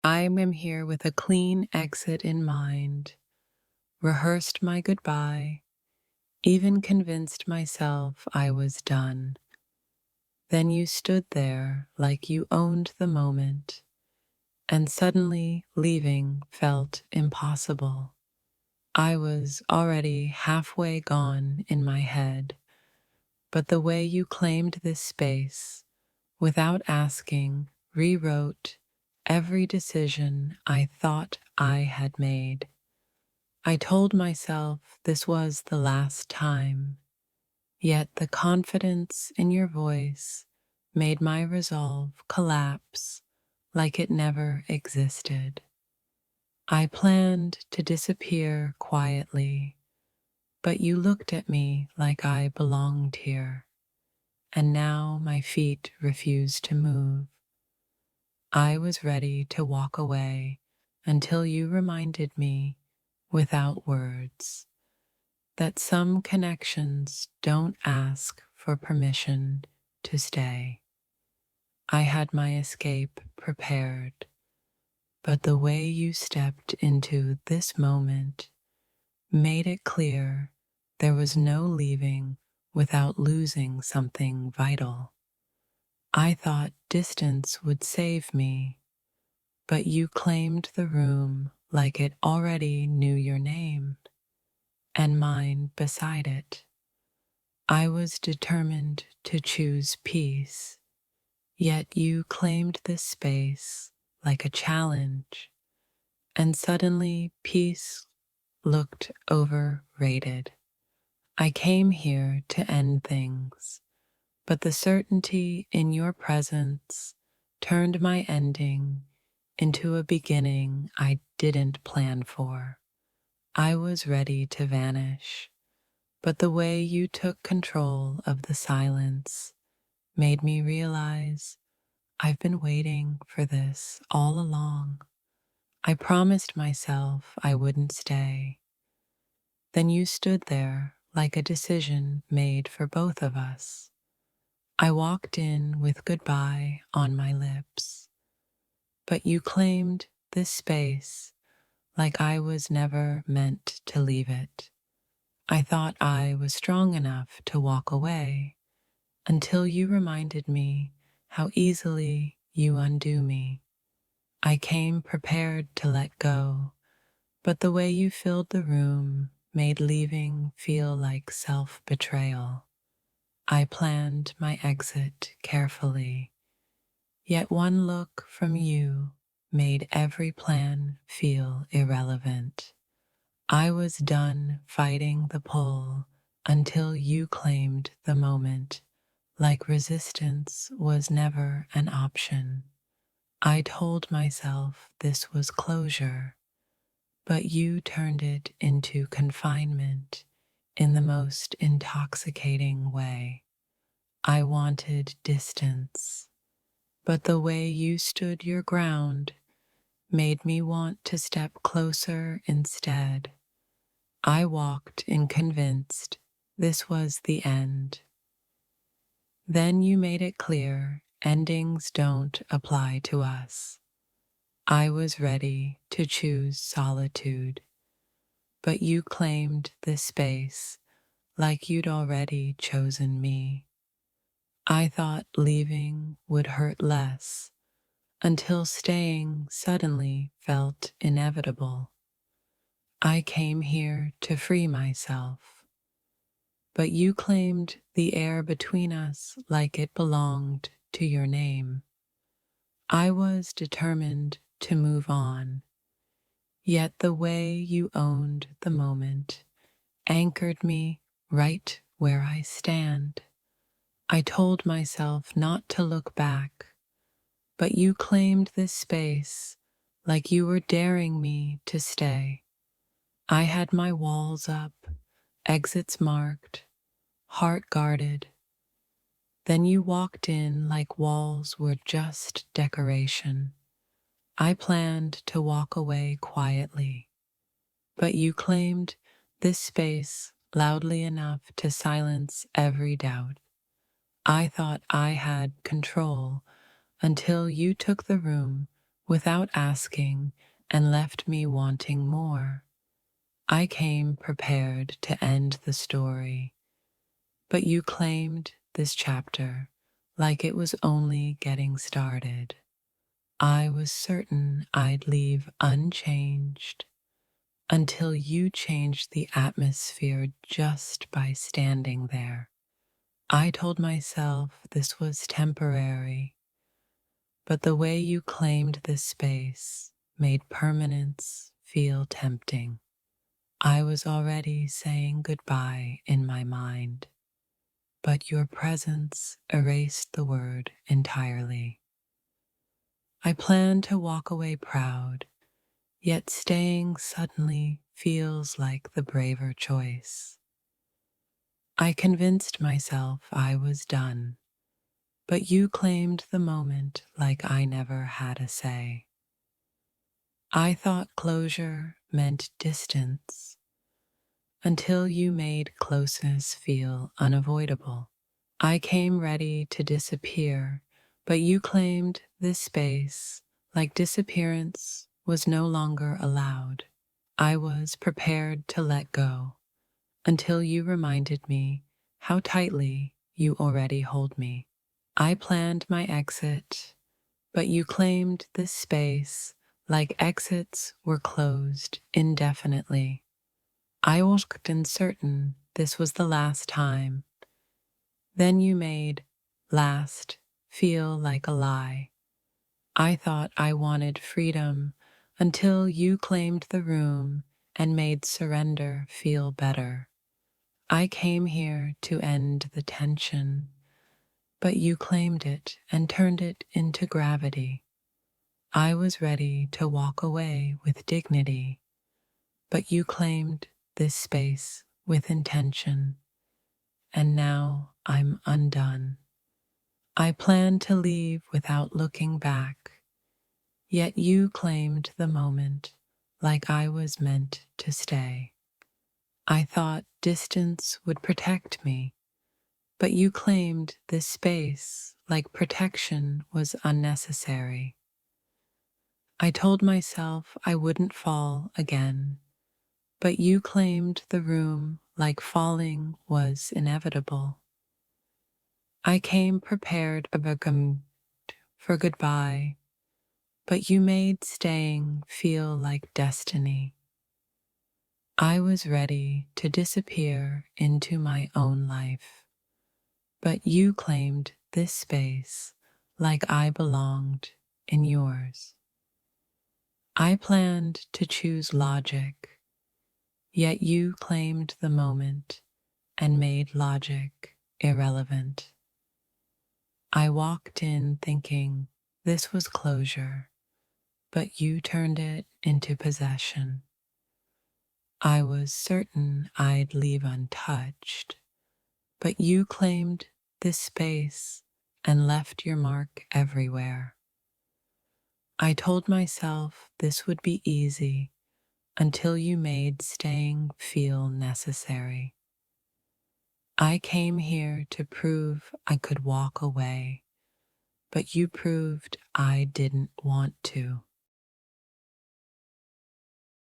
I am here with a clean exit in mind, rehearsed my goodbye, even convinced myself I was done. Then you stood there like you owned the moment, and suddenly leaving felt impossible. I was already halfway gone in my head, but the way you claimed this space, without asking, rewrote every decision I thought I had made. I told myself this was the last time, yet the confidence in your voice made my resolve collapse like it never existed. I planned to disappear quietly, but you looked at me like I belonged here, and now my feet refused to move. I was ready to walk away until you reminded me, without words, that some connections don't ask for permission to stay. I had my escape prepared, but the way you stepped into this moment made it clear there was no leaving without losing something vital. I thought distance would save me, but you claimed the room like it already knew your name, and mine beside it. I was determined to choose peace, yet you claimed this space like a challenge, and suddenly peace looked overrated. I came here to end things, but the certainty in your presence turned my ending into a beginning I didn't plan for. I was ready to vanish, but the way you took control of the silence made me realize I've been waiting for this all along. I promised myself I wouldn't stay. Then you stood there like a decision made for both of us. I walked in with goodbye on my lips, but you claimed this space like I was never meant to leave it. I thought I was strong enough to walk away until you reminded me how easily you undo me. I came prepared to let go, but the way you filled the room made leaving feel like self-betrayal. I planned my exit carefully, yet one look from you made every plan feel irrelevant. I was done fighting the pull until you claimed the moment, like resistance was never an option. I told myself this was closure, but you turned it into confinement in the most intoxicating way. I wanted distance, but the way you stood your ground made me want to step closer instead. I walked in convinced this was the end. Then you made it clear endings don't apply to us. I was ready to choose solitude, but you claimed this space like you'd already chosen me. I thought leaving would hurt less until staying suddenly felt inevitable. I came here to free myself, but you claimed the air between us like it belonged to your name. I was determined to move on, yet the way you owned the moment anchored me right where I stand. I told myself not to look back, but you claimed this space like you were daring me to stay. I had my walls up, exits marked, heart guarded. Then you walked in like walls were just decoration. I planned to walk away quietly, but you claimed this space loudly enough to silence every doubt. I thought I had control until you took the room without asking and left me wanting more. I came prepared to end the story, but you claimed this chapter like it was only getting started. I was certain I'd leave unchanged until you changed the atmosphere just by standing there. I told myself this was temporary, but the way you claimed this space made permanence feel tempting. I was already saying goodbye in my mind, but your presence erased the word entirely. I planned to walk away proud, yet staying suddenly feels like the braver choice. I convinced myself I was done, but you claimed the moment like I never had a say. I thought closure meant distance until you made closeness feel unavoidable. I came ready to disappear, but you claimed this space, like disappearance, was no longer allowed. I was prepared to let go until you reminded me how tightly you already hold me. I planned my exit, but you claimed this space like exits were closed indefinitely. I was certain this was the last time. Then you made last feel like a lie. I thought I wanted freedom until you claimed the room and made surrender feel better. I came here to end the tension, but you claimed it and turned it into gravity. I was ready to walk away with dignity, but you claimed this space with intention, and now I'm undone. I planned to leave without looking back, yet you claimed the moment like I was meant to stay. I thought distance would protect me, but you claimed this space like protection was unnecessary. I told myself I wouldn't fall again, but you claimed the room like falling was inevitable. I came prepared for goodbye, but you made staying feel like destiny. I was ready to disappear into my own life, but you claimed this space like I belonged in yours. I planned to choose logic, yet you claimed the moment and made logic irrelevant. I walked in thinking this was closure, but you turned it into possession. I was certain I'd leave untouched, but you claimed this space and left your mark everywhere. I told myself this would be easy until you made staying feel necessary. I came here to prove I could walk away, but you proved I didn't want to.